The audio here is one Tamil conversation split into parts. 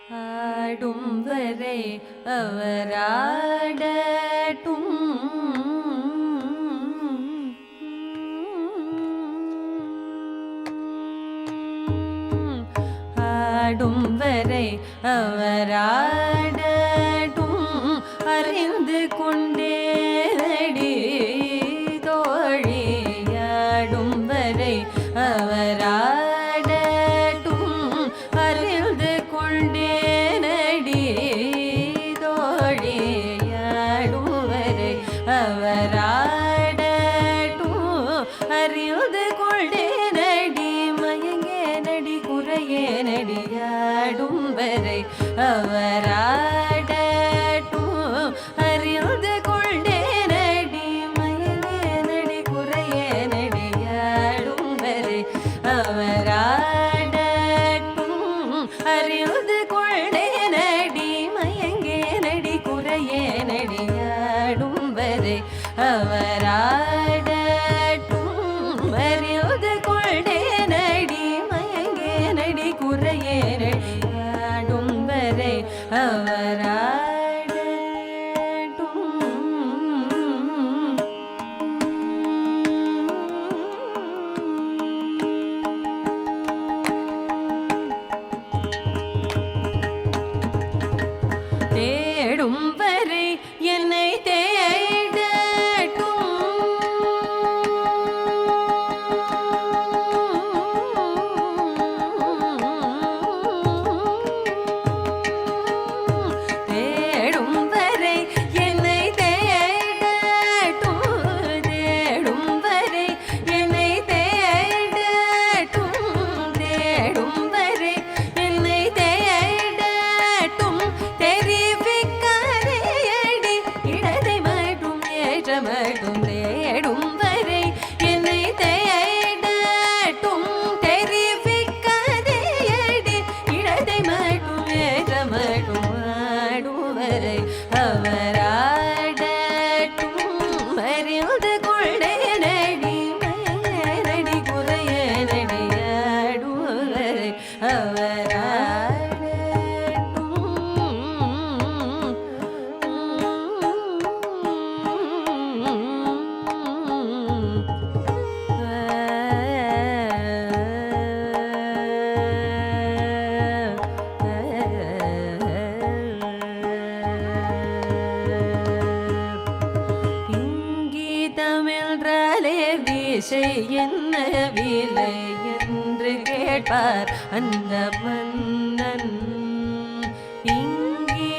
ஆடும் வரை அவராடட்டும் ஆடும் வரை அவராடட்டும் அறிந்து கொண்டேனடி தோழி ஆடும் வரை அவராடட்டும் அறிந்து கொண்டேனடி தோழி ஆடும் வரை அவராடட்டும் அறிந்து கொண்டேனடி மயங்கேனடி குறையேனடி ஆடும் வரை அவராடட்டும் அறிந்து கொண்டேனடி மயங்கேனடி குறையேனடி ஆடும் வரை அவராடட்டும் அறிந்து கொண்டேனடி மயங்கேனடி குறையேனடி ஆடும் வரை அவராடட்டும் அறிந்து கொண்டேனடி மயங்கேனடி குறையேனடி ஆடும் வரை அவராடட்டும் தேடும் வரை என்னை தேடட்டும் தேடும் வரை என்னை தேடட்டும் தேடும் வரை என்னை தேடட்டும் தேடும் வரை என்னை தேடட்டும் தெரிவிக்காதேயடி இடதை மட்டும் ஏற்ற மட்டும் தேடும் வரை என்னை தேடட்டும் தெரிவிக்காதேயடி இடதை மட்டும் ஏற்ற மட்டும் ஆடும் வரை அவராடட்டும் அறிந்து கொண்டேனடி மயங்கேனடி குறையேனடி ஆடும் வரை இங்கீதமென்றாலே வீசை என்ன விலை என்று கேட்பார் அந்த மன்னன்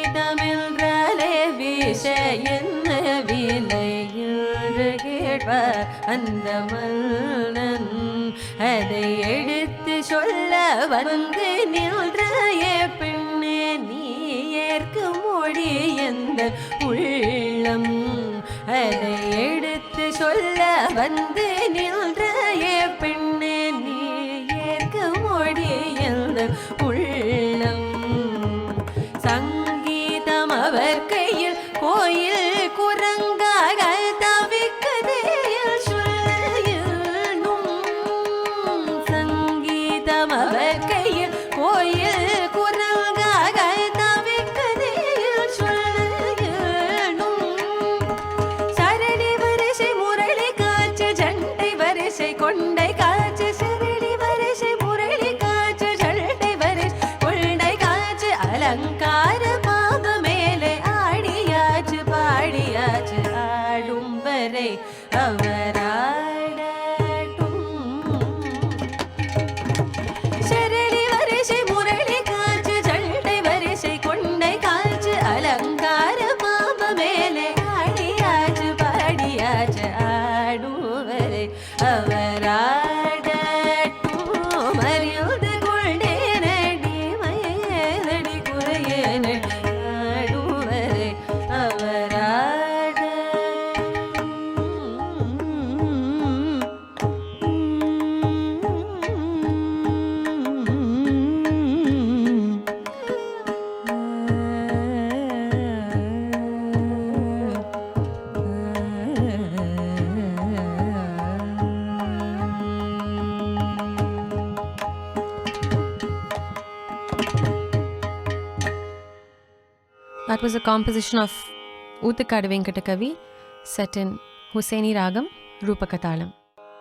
இங்கீதமென்றாலே வீசை என்ன விலை என்று கேட்பார் அந்த மன்னன் அதை எடுத்து சொல்ல வந்து நின்றாயே பெண்ணே நீ ஏற்கும் மொழி எந்த உள்ளம் அதை எடுத்து சொல்ல வந்து நின்றாயே பெண்ணே நீ ஏற்கும் மொழி எந்த உள்ளம் சங்கீதம் அவர் கையில் கோயில் குரங்காக தவிக்கதையில் சொல்லும் சங்கீதம் அவர் கையில் கோயில் குரங்காக தவிக்கதையில் சொல்லும் சரடி வரிசை முரளி காற்று ஜண்டை வரிசை கொண்டை காற்று சரடி வரிசை முரளி காற்று ஜண்டை வரிசை கொண்டை காற்று அலங்கார பாக மேலே ஆடி That was a composition of Oothukadu Venkata Kavi set in Hussaini Ragam, Rupakatalam.